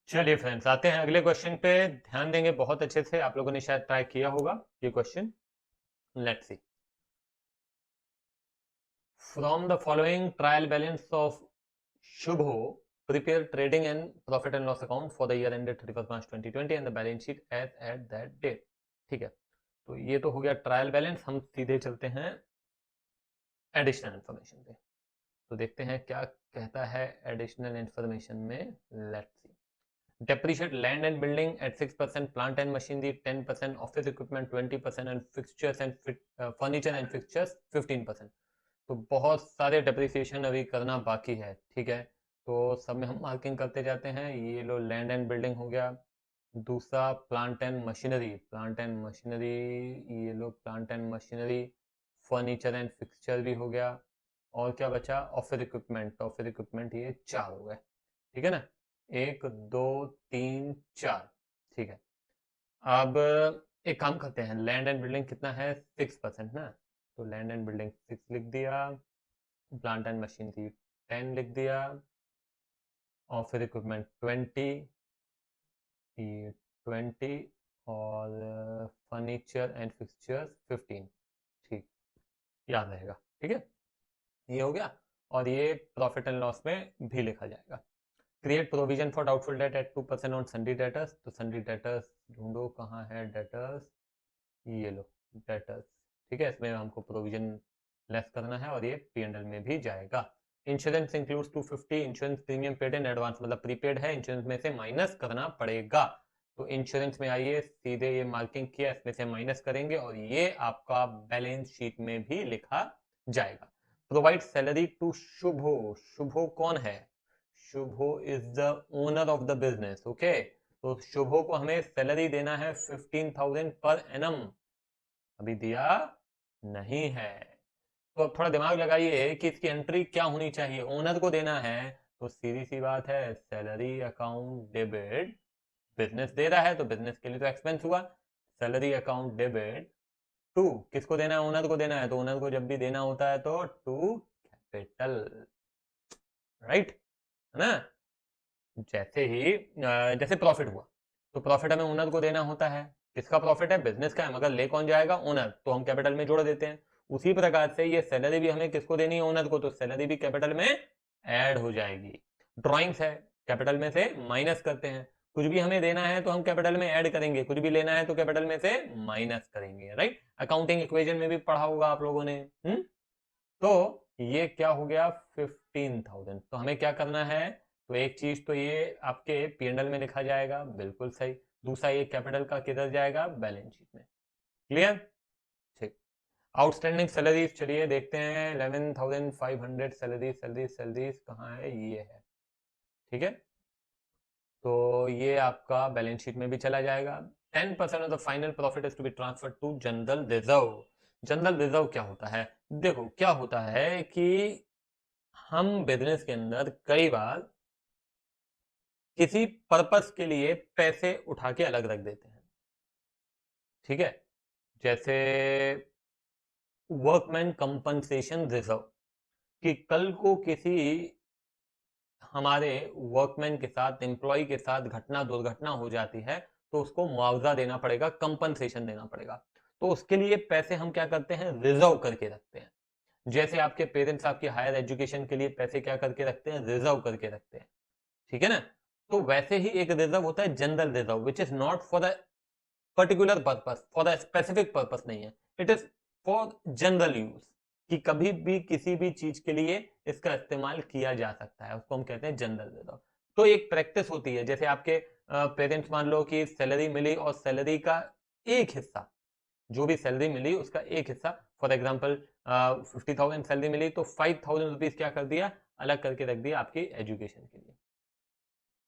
चलिए फ्रेंड्स, आते हैं अगले क्वेश्चन पे। ध्यान देंगे बहुत अच्छे से। आप लोगों ने शायद ट्राई किया होगा ये question. Let's see. From the following trial balance of Shubho prepare trading and profit and loss account for the year ended 31 March 2020 and the balance sheet as at that date. ठीक है, तो ये तो हो गया ट्रायल बैलेंस। हम सीधे चलते हैं एडिशनल इंफॉर्मेशन पे। तो देखते हैं क्या कहता है एडिशनल इंफॉर्मेशन में। Let's see. Depreciate land and building at 6%, plant and machinery 10%, office equipment 20% and fixtures and furniture and fixtures 15%। तो बहुत सारे डेप्रिसिएशन अभी करना बाकी है। ठीक है, तो सब में हम मार्किंग करते जाते हैं। ये लो लैंड एंड बिल्डिंग हो गया। दूसरा प्लांट एंड मशीनरी, ये लो plant and machinery. Furniture and fixture भी हो गया। और क्या बचा? ऑफिस इक्विपमेंट ये 4 हो गए। ठीक है ना, 1 2 3 4। ठीक है, अब एक काम करते हैं। लैंड एंड बिल्डिंग कितना है? 6% ना। तो लैंड एंड बिल्डिंग 6 लिख दिया, प्लांट एंड मशीनरी 10 लिख दिया, ऑफिस इक्विपमेंट 20 और फर्नीचर एंड फिक्सचर्स 15। ठीक, याद रहेगा। ठीक है, ये हो गया। और ये प्रॉफिट एंड लॉस में भी लिखा जाएगा। Create provision for doubtful debt at 2% on sundry debtors. तो सन्डी डेटर्स ढूंढो, कहाँ है डेटर्स? ये लो डेटर्स। ठीक है, इसमें हमको प्रोविजन लेस करना है और ये P&L में भी जाएगा। Insurance includes 250 insurance premium paid in advance, मतलब प्रीपेड है, इंश्योरेंस में से माइनस करना पड़ेगा। तो इंश्योरेंस में आइए, सीधे ये मार्किंग किया, इसमें से माइनस करेंगे और ये आपका बैलेंस शीट में भी लिखा जाएगा। Provide salary to Shubho. Shubho कौन है? Shubho is the owner of the business. Okay, तो शुभो को हमें सैलरी देना है 15,000 पर एनम। अभी दिया नहीं है। तो अब थोड़ा दिमाग लगाइए कि इसकी एंट्री क्या होनी चाहिए। ओनर को देना है तो सीधी सी बात है, सैलरी अकाउंट डेबिट। बिजनेस दे रहा है तो बिजनेस के लिए तो एक्सपेंस हुआ। सैलरी अकाउंट डेबिट टू किसको देना है? ओनर को देना है। तो ओनर को जब भी देना होता है तो टू कैपिटल। राइट, है ना। जैसे प्रॉफिट हुआ तो प्रॉफिट हमें ओनर को देना होता है। किसका प्रॉफिट है? बिजनेस का है, मगर ले कौन जाएगा? ओनर। तो हम कैपिटल में जोड़ देते हैं। उसी प्रकार से ये सैलरी भी हमें किसको देनी है? ओनर को। तो सैलरी भी कैपिटल में ऐड हो जाएगी। ड्रॉइंग्स है, कैपिटल में से माइनस करते हैं। कुछ भी हमें देना है तो हम कैपिटल में ऐड करेंगे, कुछ भी लेना है तो कैपिटल में से माइनस करेंगे। राइट, अकाउंटिंग इक्वेशन में भी पढ़ा होगा आप लोगों ने। तो ये क्या हो गया? 15,000। तो हमें क्या करना है? तो एक चीज तो ये आपके P&L में लिखा जाएगा, बिल्कुल सही। दूसरा ये कैपिटल का किधर जाएगा? बैलेंस शीट में। क्लियर? ठीक। आउटस्टैंडिंग सैलरीज, चलिए देखते हैं। 11,500 सैलरीज सैलरीज सैलरीज कहाँ है? ये है। ठीक है, तो ये आपका बैलेंस शीट में भी चला जाएगा। 10% of the final profit is to be transfer to general reserve. General reserve क्या होता है? देखो क्या होता है कि हम बिजनेस के अंदर कई बार किसी पर्पस के लिए पैसे उठा के अलग रख देते हैं। ठीक है, जैसे वर्कमैन कंपनसेशन रिजर्व, कि कल को किसी हमारे वर्कमैन के साथ, एम्प्लॉय के साथ घटना दुर्घटना हो जाती है तो उसको मुआवजा देना पड़ेगा, कंपनसेशन देना पड़ेगा। तो उसके लिए पैसे हम क्या करते हैं? रिजर्व करके रखते हैं। जैसे आपके पेरेंट्स आपकी हायर एजुकेशन के लिए पैसे क्या करके रखते हैं? रिजर्व करके रखते हैं। ठीक है ना। तो वैसे ही एक रिजर्व होता है general reserve, which is not for the particular purpose, for the specific purpose नहीं है। It is for general use, कि कभी भी किसी भी चीज के लिए इसका इस्तेमाल किया जा सकता है, उसको हम कहते हैं जनरल रिजर्व। तो एक प्रैक्टिस होती है, जैसे आपके पेरेंट्स मान लो कि सैलरी मिली और सैलरी का एक हिस्सा, जो भी सैलरी मिली उसका एक हिस्सा, फॉर एग्जाम्पल 50,000 सैलरी मिली तो 5,000 रुपीज क्या कर दिया? अलग करके रख दिया आपकी एजुकेशन के लिए,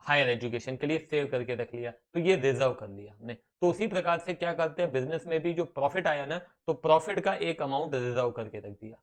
हायर एजुकेशन के लिए सेव करके रख लिया। तो ये रिजर्व कर लिया हमने। तो उसी प्रकार से क्या करते हैं बिजनेस में भी, जो प्रॉफिट आया ना, तो प्रॉफिट का एक अमाउंट रिजर्व करके रख दिया।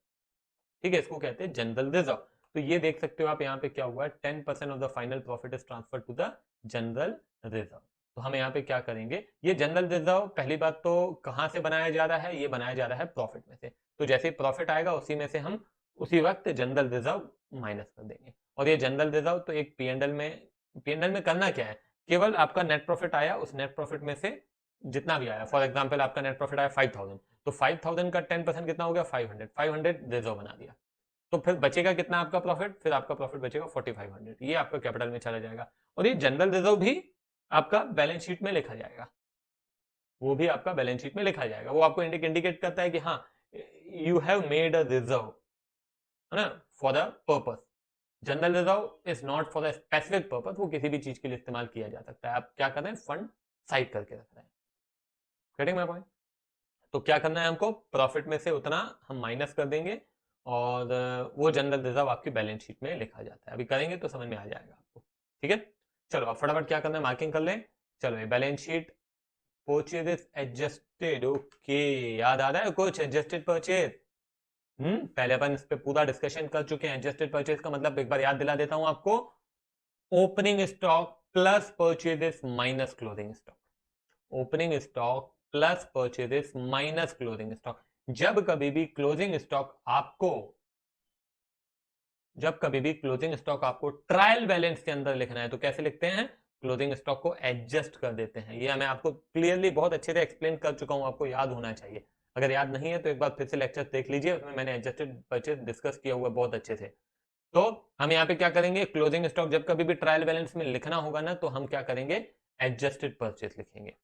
ठीक है, इसको कहते हैं जनरल रिजर्व। तो ये देख सकते हो आप यहाँ पे क्या हुआ है? 10% of the final profit is transfer to the general reserve. तो हम यहाँ पे क्या करेंगे? ये जनरल रिजर्व पहली बात तो कहाँ से बनाया जा रहा है? ये बनाया जा रहा है प्रॉफिट में से। तो जैसे प्रॉफिट आएगा उसी में से हम उसी वक्त जनरल रिजर्व माइनस कर देंगे। और ये जनरल रिजर्व तो एक P&L में करना क्या है? केवल आपका नेट प्रॉफिट आया, उस नेट प्रॉफिट में से जितना भी आया, फॉर एग्जाम्पल आपका नेट प्रॉफिट आया 5000, तो 5000 का 10% कितना हो गया 500, 500 रिजर्व बना दिया, तो फिर बचेगा कितना आपका प्रॉफिट, फिर आपका प्रॉफिट बचेगा 4500, ये आपका कैपिटल में चला जाएगा। और ये जनरल रिजर्व भी आपका बैलेंस शीट में लिखा जाएगा, वो भी आपका बैलेंस शीट में लिखा जाएगा, वो आपको इंडिकेट करता है कि हाँ you have made a reserve, है ना, for the purpose. General reserve is not for the specific purpose, वो किसी भी चीज के लिए इस्तेमाल किया जा सकता है। आप क्या कर रहे हैं, फंड साइड करके रख रहे हैं। Getting my point? तो क्या करना है हमको, प्रॉफिट में से उतना हम माइनस कर देंगे और वो जनरल रिजर्व आपकी बैलेंस शीट में लिखा जाता है। अभी करेंगे तो समझ में आ जाएगा आपको, ठीक है। चलो अब फटाफट क्या करना है, मार्किंग कर लें। चलो balance sheet, purchase adjusted, okay, याद आ रहा है कुछ, एडजस्टेड परचेज? पहले अपन इस पे पूरा डिस्कशन कर चुके हैं। एडजस्टेड परचेज का मतलब एक बार याद दिला देता हूं आपको, opening stock plus purchases minus closing stock, opening stock plus purchases minus closing stock. जब कभी भी क्लोजिंग स्टॉक आपको जब कभी भी क्लोजिंग स्टॉक आपको ट्रायल बैलेंस के अंदर लिखना है तो कैसे लिखते हैं, क्लोजिंग स्टॉक को एडजस्ट कर देते हैं। ये मैं आपको क्लियरली बहुत अच्छे से एक्सप्लेन कर चुका हूं, आपको याद होना चाहिए। अगर याद नहीं है तो एक बार फिर से लेक्चर देख लीजिए, उसमें मैंने एडजस्टेड परचेज डिस्कस किया हुआ बहुत अच्छे से। तो हम यहाँ पे क्या करेंगे, क्लोजिंग स्टॉक जब कभी भी ट्रायल बैलेंस में लिखना होगा ना, तो हम क्या करेंगे, एडजस्टेड परचेज लिखेंगे,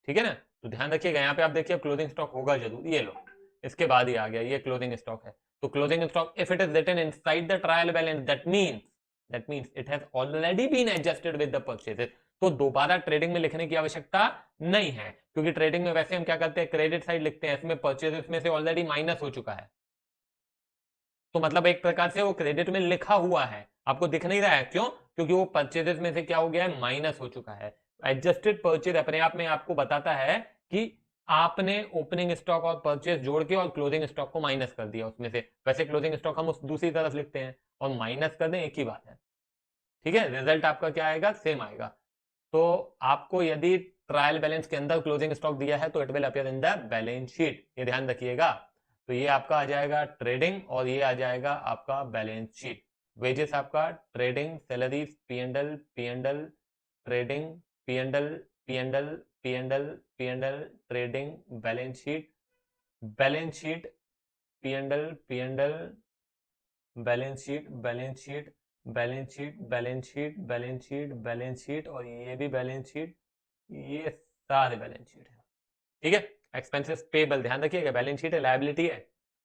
ठीक है ना। तो ध्यान रखिएगा, यहाँ पे आप देखिए क्लोजिंग स्टॉक होगा जरूर, ये लो, इसके बाद ही आ गया, ये क्लोजिंग स्टॉक है। तो closing stock if it is written inside the trial balance, that means it has already been adjusted with the purchases. तो दोबारा ट्रेडिंग में लिखने की आवश्यकता नहीं है, क्योंकि ट्रेडिंग में वैसे हम क्या करते हैं, क्रेडिट साइड लिखते हैं, इसमें परचेजेस में से ऑलरेडी माइनस हो चुका है, तो मतलब एक प्रकार से वो क्रेडिट में लिखा हुआ है, आपको दिख नहीं रहा है, क्यों, क्योंकि वो परचेजेस में से क्या हो गया है, माइनस हो चुका है। एडजस्टेड परचेज अपने आप में आपको बताता है कि आपने ओपनिंग स्टॉक और परचेज जोड़ के और क्लोजिंग स्टॉक को माइनस कर दिया उसमें से। वैसे क्लोजिंग स्टॉक हम उस दूसरी तरफ लिखते हैं, और माइनस कर दें एक ही बात है, ठीक है। रिजल्ट आपका क्या आएगा, सेम आएगा। तो आपको यदि ट्रायल बैलेंस के अंदर क्लोजिंग स्टॉक दिया है तो it will appear in the balance sheet, ये ध्यान रखिएगा। तो ये आपका आ जाएगा ट्रेडिंग और ये आ जाएगा आपका बैलेंस शीट। वेजेस आपका trading, salaries P and L, trading P and L, P and L, P and L, P and L, trading, balance sheet, balance sheet, P and L, P and L, balance sheet, balance sheet, balance sheet, balance sheet, balance sheet, balance sheet, और ये भी balance sheet, ये सारे balance sheet है, ठीक है। Expenses payable, ध्यान रखिएगा बैलेंस शीट है, लायबिलिटी है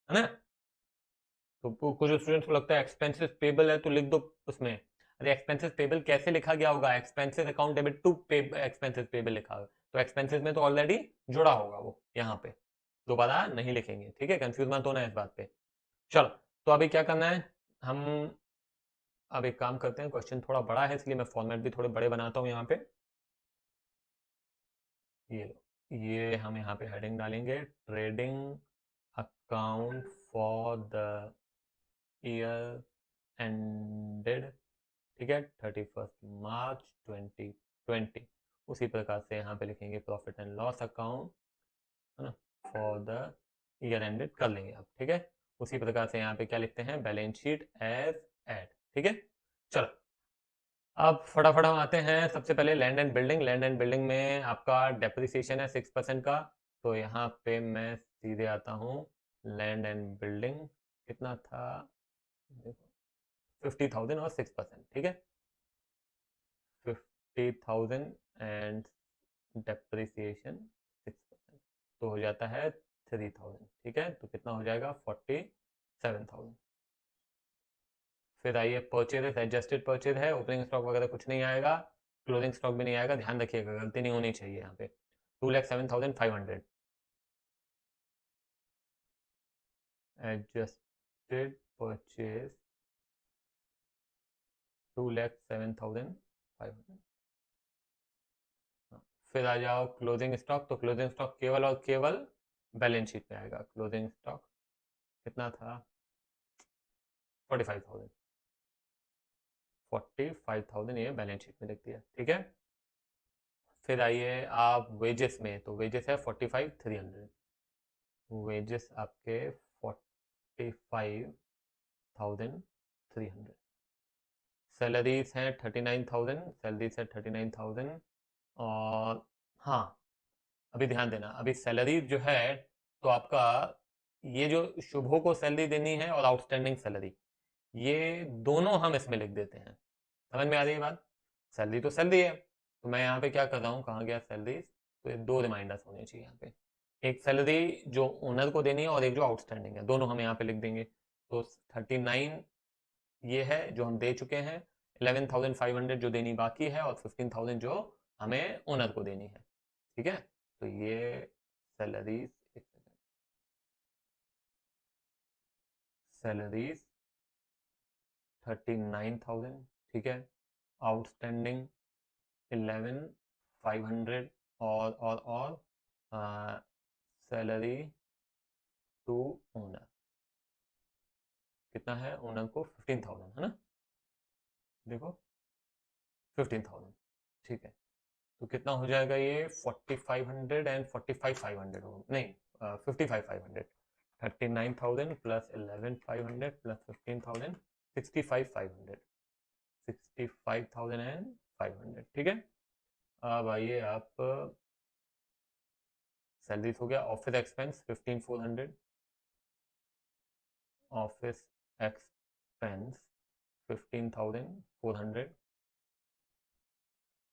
ना। तो कुछ स्टूडेंट्स को लगता है एक्सपेंसेस पेबल है तो लिख दो उसमें, अरे एक्सपेंसेस पेबल कैसे लिखा गया होगा, एक्सपेंसेस अकाउंट डेबिट टू पे, एक्सपेंसेस पेबल लिखा होगा, तो एक्सपेंसेस में तो ऑलरेडी जुड़ा होगा वो, यहाँ पे दोबारा नहीं लिखेंगे, ठीक है, कंफ्यूज मत होना इस बात पे। चलो, तो अभी क्या करना है, हम अब एक काम करते हैं, क्वेश्चन थोड़ा बड़ा है इसलिए मैं फॉर्मेट भी थोड़े बड़े बनाता हूँ यहाँ पे, ये लो, ये हम यहाँ पे हेडिंग डालेंगे, trading account for the year ended, ठीक है, 31 मार्च 2020। उसी प्रकार से यहाँ पे लिखेंगे प्रॉफिट एंड लॉस अकाउंट, है ना, फॉर द ईयर एंडेड कर लेंगे अब, ठीक है। उसी प्रकार से यहाँ पे क्या लिखते हैं, बैलेंस शीट एज एड, ठीक है। चलो अब फटाफट हम आते हैं, सबसे पहले land and building. Land and building में आपका डेप्रिसिएशन है 6% का, तो यहाँ पे मैं सीधे आता हूँ, लैंड एंड बिल्डिंग कितना था, 50,000 और 6%, ठीक है, 50,000 एंड डेप्रिसिएशन 6%, तो हो जाता है 3,000, ठीक है, तो कितना हो जाएगा 47,000। फिर आइए परचेज, एडजस्टेड परचेज है, ओपनिंग स्टॉक वगैरह कुछ नहीं आएगा, क्लोजिंग स्टॉक भी नहीं आएगा, ध्यान रखिएगा गलती नहीं होनी चाहिए यहाँ पे। 2,07,500 एडजस्टेड परचेज, 2,07,500। फिर आ जाओ क्लोजिंग स्टॉक, तो क्लोजिंग स्टॉक केवल और केवल बैलेंस शीट में आएगा। क्लोजिंग स्टॉक कितना था, 45,000, 45,000 ये बैलेंस शीट में लिख दिया, ठीक है। फिर आइए आप वेजेस में, तो वेजेस है 45,300, वेजेस आपके 45,300। सैलरीज हैं 39,000, सैलरीज है 39,000। और हाँ, अभी ध्यान देना, अभी सैलरी जो है तो आपका ये जो शुभो को सैलरी देनी है और आउटस्टैंडिंग सैलरी, ये दोनों हम इसमें लिख देते हैं। समझ में आ रही है बात? सैलरी तो सैलरी है, तो मैं यहाँ पे क्या कर रहा हूँ, कहाँ गया सैलरी, तो ये दो रिमाइंडर्स होने चाहिए यहाँ पे। एक सैलरी जो ओनर को देनी है और एक जो आउटस्टैंडिंग है, दोनों हम यहाँ पे लिख देंगे। तो 39 ये है जो हम दे चुके हैं, 11,500 जो देनी बाकी है, और 15,000 जो हमें ओनर को देनी है। ठीक है, तो ये सैलरीज, सैलरीज 39,000, ठीक है, आउटस्टैंडिंग 11,500, और सैलरी टू ओनर कितना है, ओनर को 15,000 है ना, देखो 15,000, ठीक है। तो कितना हो जाएगा ये, 4,500 एंड 45,500 हो, नहीं 55,500, 39,000 प्लस 11,500 प्लस 15,000, 65,500, 65,500, ठीक है। अब आइए आप, सैलरीज हो गया, office expense 15,400, office expense 15,400,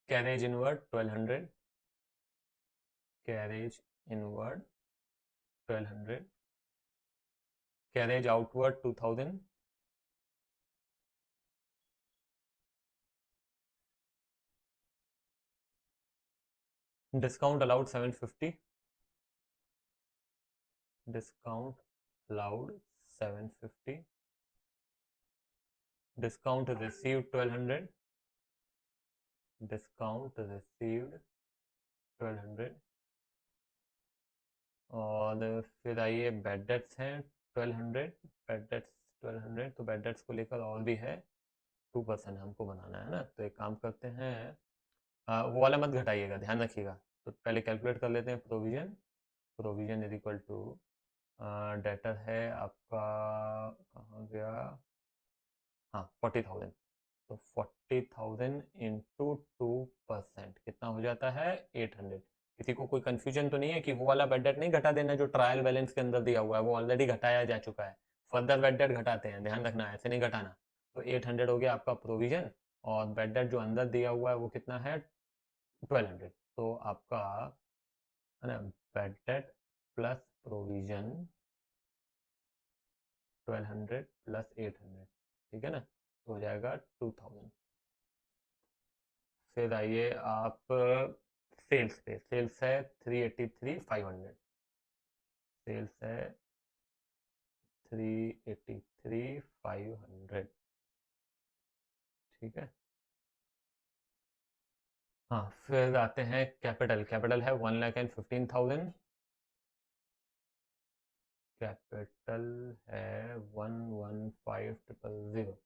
carriage inward 1,200, carriage inward 1,200, carriage outward 2,000, discount allowed 750, discount allowed 750, discount received 1,200, discount received 1,200, और फिर आइए बैड डेट्स हैं 1,200, बैड डेट्स 1,200, तो बैड डेट्स को लेकर और भी है 2% हमको बनाना है ना, तो एक काम करते हैं, वो वाला मत घटाइएगा, ध्यान रखिएगा। तो पहले कैलकुलेट कर लेते हैं provision, provision is equal to, debtor है आपका, कहाँ गया, हाँ 40,000, तो 40,000 इंटू 2% कितना हो जाता है, 800। किसी को कोई कंफ्यूजन तो नहीं है कि वो वाला बेड डेट नहीं घटा देना जो ट्रायल बैलेंस के अंदर दिया हुआ है, वो ऑलरेडी घटाया जा चुका है, फर्दर बेड डेट घटाते हैं, ध्यान रखना ऐसे नहीं घटाना। तो 800 हो गया आपका प्रोविजन, और बेड डेट जो अंदर दिया हुआ है वो कितना है, 1,200। तो आपका है ना, bed date plus provision 1,200 plus 800, ठीक है ना, तो हो जाएगा 2,000। फिर आइए आप सेल्स पे, सेल्स है 383,500, सेल्स है 383,500, ठीक है। हाँ, फिर आते हैं कैपिटल, कैपिटल है 1,15,000, कैपिटल है 115,000।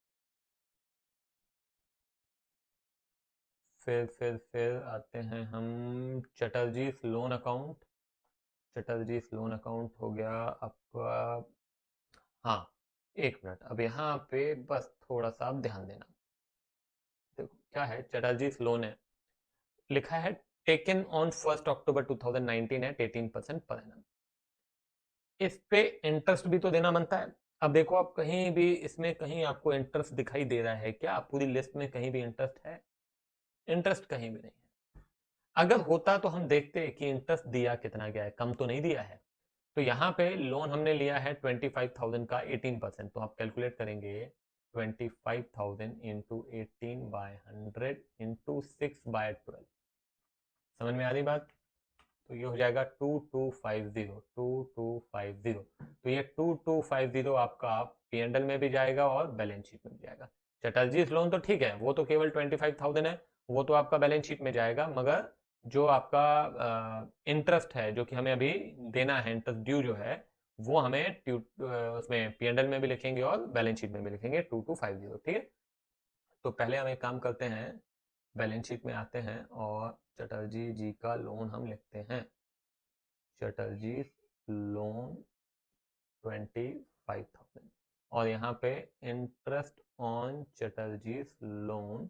फिर आते हैं हम Chatterjee loan account, Chatterjee loan account हो गया आपका, हाँ एक मिनट, अब यहाँ पे बस थोड़ा सा आप ध्यान देना, देखो क्या है, चटर्जी लोन है, लिखा है taken on 1 October 2019 eight 18% per annum, इस पे इंटरेस्ट भी तो देना बनता है। अब देखो, आप कहीं भी इसमें कहीं आपको इंटरेस्ट दिखाई दे रहा है क्या, पूरी लिस्ट में कहीं भी इंटरेस्ट है, इंटरेस्ट कहीं भी नहीं है। अगर होता तो हम देखते कि इंटरेस्ट दिया कितना गया है, कम तो नहीं दिया है। तो यहाँ पे लोन हमने लिया है 25,000 का 18%, तो आप कैलकुलेट करेंगे 25,000 इंटू 18/100 इंटू 6/12, समझ में आ रही बात? तो ये हो जाएगा 2250, 2250, तो ये 2250 आपका P&L में भी जाएगा और बैलेंस शीट में भी जाएगा। चटर्जी लोन तो ठीक है, वो तो केवल 25,000 है, वो तो आपका बैलेंस शीट में जाएगा, मगर जो आपका इंटरेस्ट है जो कि हमें अभी देना है, इंटरेस्ट ड्यू जो है, वो हमें उसमें P&L में भी लिखेंगे और बैलेंस शीट में भी लिखेंगे 2250, ठीक है। तो पहले हम एक काम करते हैं, बैलेंस शीट में आते हैं और चटर्जी जी का लोन हम लिखते हैं, चटर्जी लोन 25,000, और यहाँ पे interest on Chatterjee purchase loan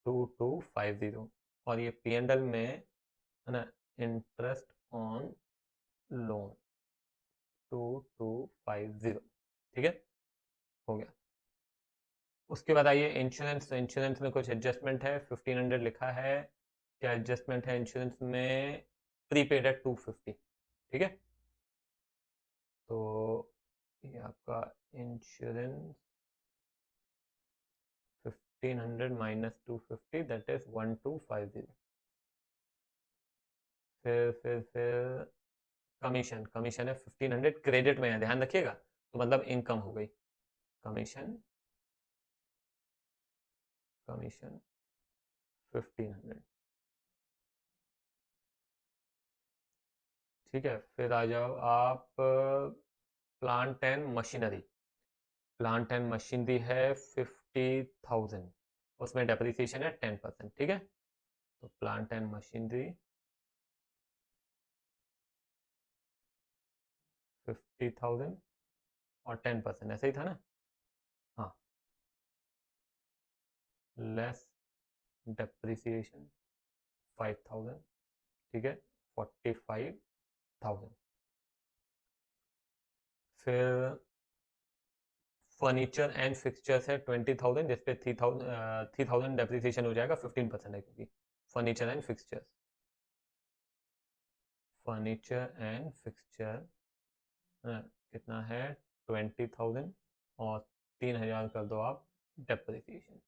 2250, और ये P&L में है ना, इंटरेस्ट ऑन लोन 2250, ठीक है, हो गया। उसके बाद आइए इंश्योरेंस। तो इंश्योरेंस में कुछ एडजस्टमेंट है, 1500 लिखा है। क्या एडजस्टमेंट है इंश्योरेंस में? प्रीपेड है 250, ठीक है। तो ये आपका इंश्योरेंस 1500 माइनस 250 दैट इज 1250। फिर कमीशन, कमीशन है 1500, क्रेडिट में है, ध्यान रखिएगा, तो मतलब इनकम हो गई। कमीशन, कमीशन 1500, ठीक है। फिर आ जाओ आप plant and machinery. Plant and machinery है 50,000, उसमें डेप्रिसिएशन है 10%, ठीक है। तो प्लांट एंड मशीनरी 50,000 और 10%, ऐसे ही था ना? हाँ, लेस डेप्रिसिएशन 5,000, ठीक है, 45,000। फिर फर्नीचर एंड फिक्सचर्स है 20,000, जिसपे 3,000 डेप्रिसिएशन हो जाएगा, 15% है क्योंकि furniture and fixtures. Furniture and fixture कितना है? 20,000, और 3,000 कर दो आप डेप्रिसिएशन,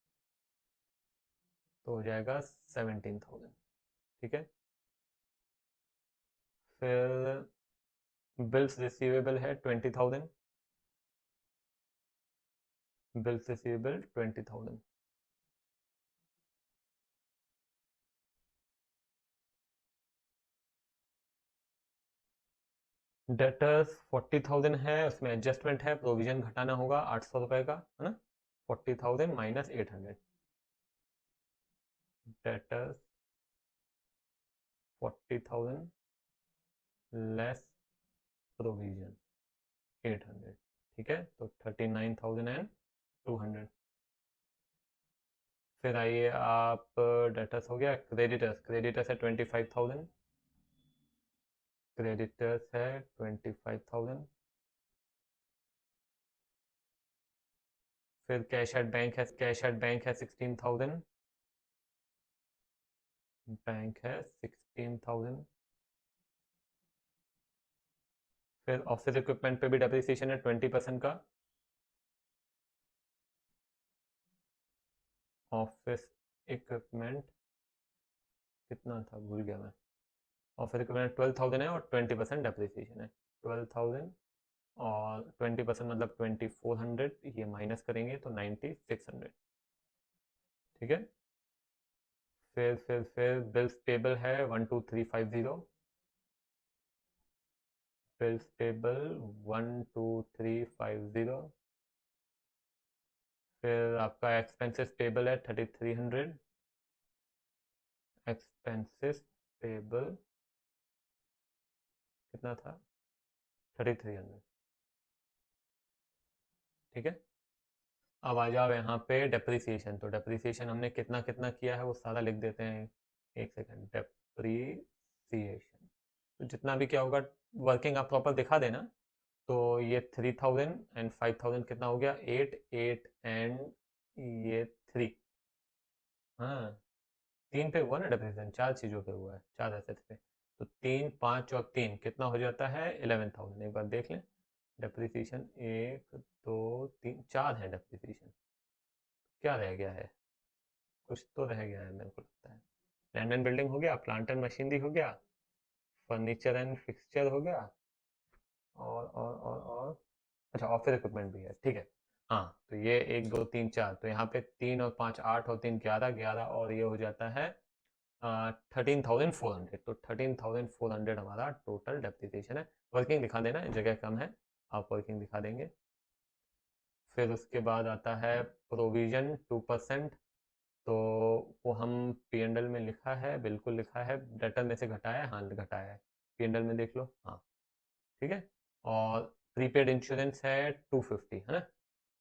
तो हो जाएगा 17,000, ठीक है। फिर बिल्स रिसीवेबल है 20,000, बिल्स रिसीवेबल 20,000। डेटर्स 40,000 है, उसमें एडजस्टमेंट है, प्रोविजन घटाना होगा 800 रुपये का, है ना। 40,000 माइनस 800, डेटर्स 40,000 लेस प्रोविजन 800, ठीक है, तो 39,200। फिर आइए आप डेटर्स हो गया। क्रेडिटर्स, क्रेडिटर्स है 25,000, क्रेडिटर्स है 25,000। फिर कैश एट बैंक है, कैश एट बैंक है 16,000, बैंक है 16,000। फिर ऑफिस इक्विपमेंट पे भी डेप्रिसिएशन है 20% का। ऑफिस इक्विपमेंट कितना था, भूल गया मैं। ऑफिस इक्विपमेंट 12,000 है, और 20% डेप्रिसिएशन है 12,000, और 20% मतलब 2,400, ये माइनस करेंगे तो 9,600, ठीक है। फिर बिल्स पेबल है 12350, बिल्स पेबल 12350। फिर आपका एक्सपेंसेस पेबल है 3,300, एक्सपेंसेस पेबल कितना था? 3,300, ठीक है। अब आ जाओ यहाँ पे डेप्रिसिएशन। तो डेप्रिसिएशन हमने कितना कितना किया है वो सारा लिख देते हैं, एक सेकंड। डेप्रिसिएशन तो जितना भी क्या होगा, वर्किंग आप प्रॉपर दिखा देना। तो ये 3,000 एंड 5,000 कितना हो गया? 8, 8 एंड ये 3। हाँ, 3 पे हुआ ना डेप्रिसिएशन, 4 चीज़ों पे हुआ है, 4 एसेट्स पे। तो 3, 5 और 3 कितना हो जाता है? 11,000। एक बार देख लें, डेप्रिसिएशन 1, 2, 3, 4 है डेप्रिसिएशन। क्या रह गया है? कुछ तो रह गया है मेरे को लगता है। लैंड एंड बिल्डिंग हो गया, प्लांट एंड मशीनरी हो गया, फर्नीचर एंड फिक्सचर हो गया, और अच्छा, ऑफिस इक्विपमेंट भी है, ठीक है। हाँ, तो ये 1, 2, 3, 4, तो यहाँ पे 3 और 5 8 और 3 11, 11 और ये हो जाता है 13,400। तो 13,400 हमारा टोटल डेप्रिसिएशन है। वर्किंग दिखा देना, जगह कम है, आप वर्किंग दिखा देंगे। फिर उसके बाद आता है प्रोविजन 2%। तो वो हम P&L में लिखा है, बिल्कुल लिखा है, डेटर में से घटाया है, हाँ घटाया है, P&L में देख लो, हाँ, ठीक है। और प्रीपेड इंश्योरेंस है 250, है ना,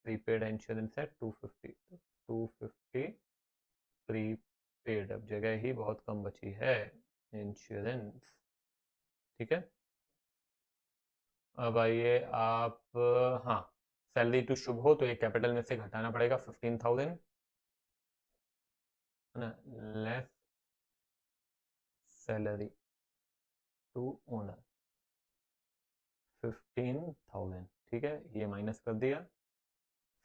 प्रीपेड इंश्योरेंस है 250। 250 प्रीपेड, अब जगह ही बहुत कम बची है, इंश्योरेंस। ठीक है, अब आइए आप, हाँ, सैलरी टू शुभ हो तो ये कैपिटल में से घटाना पड़ेगा 15,000, है ना, लेस सैलरी टू ओनर 15,000। ठीक है, ये माइनस कर दिया।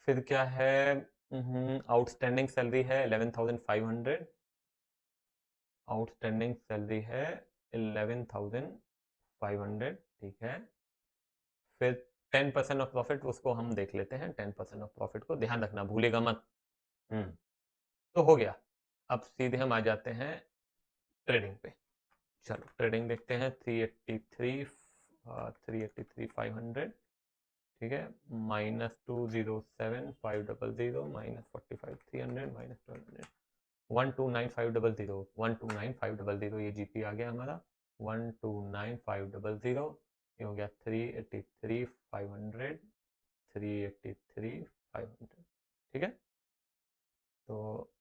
फिर क्या है, आउटस्टैंडिंग सैलरी है 11,500, आउटस्टैंडिंग सैलरी है 11,500। ठीक है, फिर 10% ऑफ प्रॉफिट, उसको हम देख लेते हैं, 10% ऑफ प्रॉफिट को ध्यान रखना, भूलेगा मत। तो हो गया। अब सीधे हम आ जाते हैं ट्रेडिंग पे। चलो ट्रेडिंग देखते हैं, 383,500। ठीक है, -207500, -45,300, -129500, 129500, ये जीपी आ गया हमारा, 129500। ये हो गया 383,500, 383,500। ठीक है, तो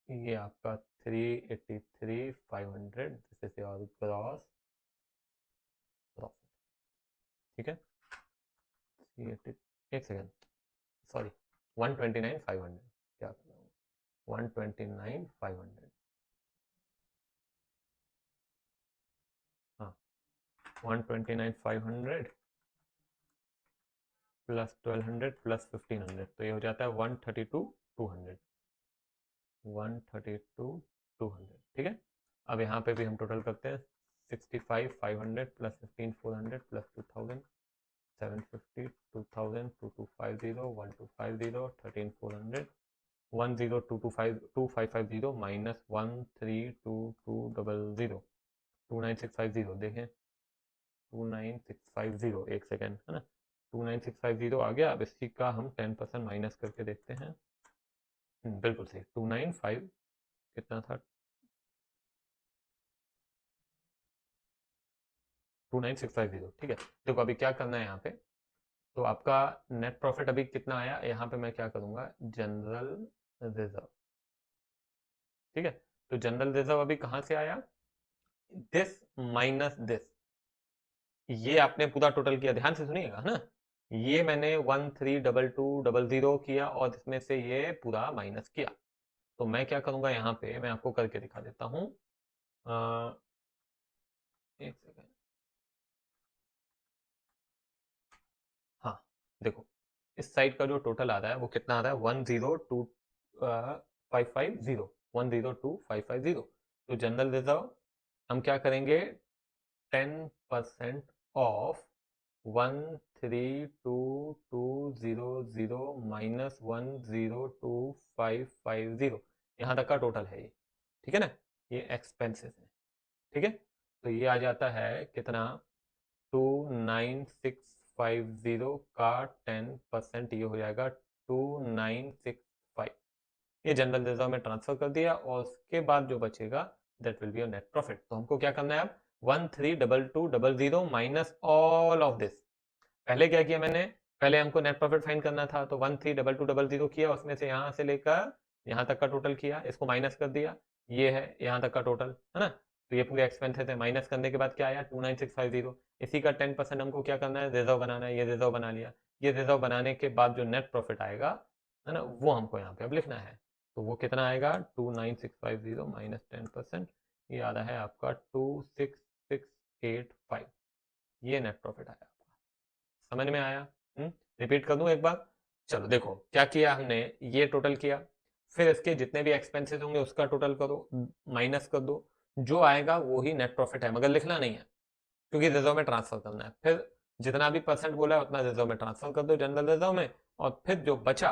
ये आपका 383,500, this is your gross profit. ठीक है, 380, एक सेकेंड, सॉरी, 129,500, क्या कर रहा हूँ, 129,500, हाँ, 129,500 प्लस 1200 प्लस 1500, तो ये हो जाता है 132,200, 132,200। ठीक है, अब यहाँ पे भी हम टोटल करते हैं, 65,500 प्लस 15,400 प्लस 2,000, 750, 2,000, 2,250, 1,250, 13,400, 1,0,225,2,550 माइनस 1,322,000, 2,9,650, देखें 2,9,650, एक सेकेंड, है ना, 2,9,650 आ गया। अब इसी का हम 10% माइनस करके देखते हैं, बिल्कुल सही, 295 कितना था, 2,9,650। ठीक है, देखो अभी क्या करना है यहाँ पे, तो आपका नेट प्रॉफिट अभी कितना आया, यहाँ पे मैं क्या करूँगा, जनरल रिजर्व। ठीक है, तो जनरल रिजर्व अभी कहाँ से आया, दिस माइनस दिस, ये आपने पूरा टोटल किया, ध्यान से सुनिएगा, है ना, ये मैंने 132200 किया और इसमें से ये पूरा माइनस किया। तो मैं क्या करूंगा, यहाँ पे मैं आपको करके दिखा देता हूँ, एक सेकेंड, हाँ, देखो इस साइड का जो टोटल आ रहा है वो कितना आ रहा है, 102,550, 102,550। तो जनरल रिजर्व हम क्या करेंगे, 10% ऑफ 132,200 माइनस 102,550, यहाँ तक का टोटल है ये। ठीक है ना, ये एक्सपेंसेस है। ठीक है, तो ये आ जाता है कितना, 2,9,650 का 10%, ये हो जाएगा 2,965। ये जनरल रिजर्व में ट्रांसफर कर दिया और उसके बाद जो बचेगा that will be your net profit. तो हमको क्या करना है अब, 132200 माइनस ऑल ऑफ दिस। पहले क्या किया मैंने, पहले हमको नेट प्रॉफिट फाइंड करना था, तो 132200 किया, उसमें से यहाँ से लेकर यहाँ तक का टोटल किया, इसको माइनस कर दिया, ये है यहाँ तक का टोटल, है ना, तो ये पूरे एक्सपेंसेस है, माइनस करने के बाद क्या आया, 2,9,650। इसी का 10% हमको क्या करना है, रिजर्व बनाना है, ये रिजर्व बना लिया। ये रिजर्व बनाने के बाद जो नेट प्रॉफिट आएगा, है ना, वो हमको यहाँ पे अब लिखना है। तो वो कितना आएगा, 2,9,650 माइनस 10%, ये आ रहा है आपका 2,6,685, ये नेट प्रॉफिट आया। समझ में आया, रिपीट कर दूं एक बार, चलो देखो क्या किया हमने, ये टोटल किया, फिर इसके जितने भी एक्सपेंसेस होंगे उसका टोटल करो, माइनस कर दो, जो आएगा वो ही नेट प्रॉफिट है, मगर लिखना नहीं है क्योंकि रिजर्व में ट्रांसफर करना है। फिर जितना भी परसेंट बोला है उतना रिजर्व में ट्रांसफर कर दो, जनरल रिजर्व में, और फिर जो बचा,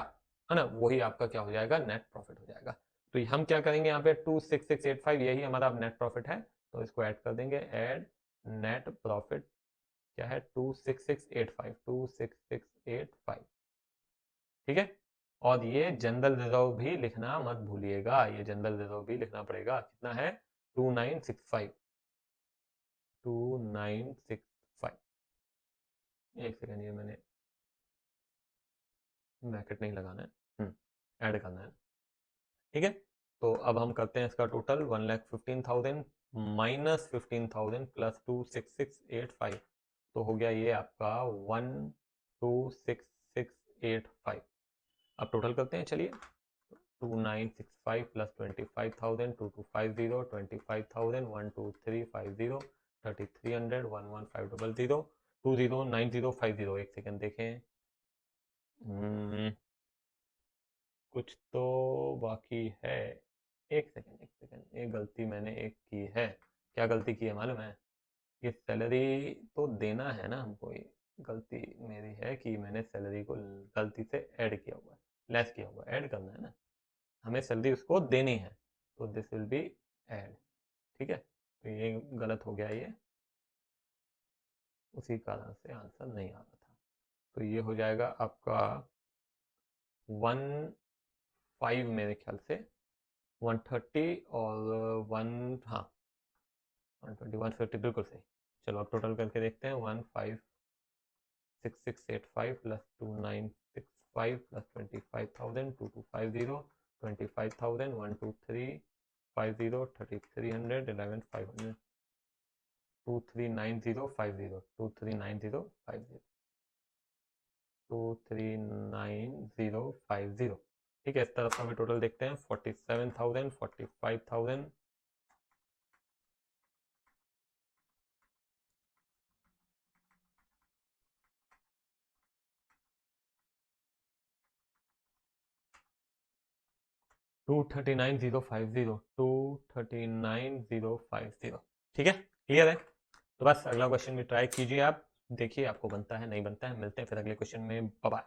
है ना, वही आपका क्या हो जाएगा, नेट प्रॉफिट हो जाएगा। तो हम क्या करेंगे यहाँ पे, 26685 यही हमारा नेट प्रॉफिट है, तो इसको ऐड कर देंगे, ऐड नेट प्रॉफिट क्या है, 26685, 26685। ठीक है, और ये जनरल रिजर्व भी लिखना मत भूलिएगा, ये जनरल रिजर्व भी लिखना पड़ेगा, कितना है, 2965, 2965। एक सेकेंड, ये मैंने ब्रैकेट नहीं लगाना है, ऐड करना है। ठीक है, तो अब हम करते हैं इसका टोटल 1,15,000 माइनस 15,000 प्लस 26685, तो हो गया ये आपका 126685। अब टोटल करते हैं, चलिए 2965 प्लस 25,000 2250 25,000 12350 3300 11500 209050। एक सेकेंड देखें, कुछ तो बाकी है। एक सेकेंड, एक गलती मैंने एक की है। क्या गलती की है मालूम है? ये सैलरी तो देना है ना हमको, ये गलती मेरी है कि मैंने सैलरी को गलती से ऐड किया हुआ है, लेस किया हुआ है। ऐड करना है ना, हमें सैलरी उसको देनी है, तो दिस विल बी ऐड। ठीक है, तो ये गलत हो गया, ये उसी कारण से आंसर नहीं आ रहा था। तो ये हो जाएगा आपका 1,5 मेरे ख्याल से 130 और 1, हाँ 120 150 बिल्कुल सही। चलो अब टोटल करके देखते हैं, 156685 प्लस 2965 प्लस 25,000 2250 25,000 12350 3300 11500 239050 239050 239050। ठीक है, इस तरफ का भी टोटल देखते हैं, 47,000 45,000 239,050 239,050। ठीक है, क्लियर है? तो बस अगला क्वेश्चन भी ट्राई कीजिए आप, देखिए आपको बनता है नहीं बनता है। मिलते हैं फिर अगले क्वेश्चन में, बाय बाय।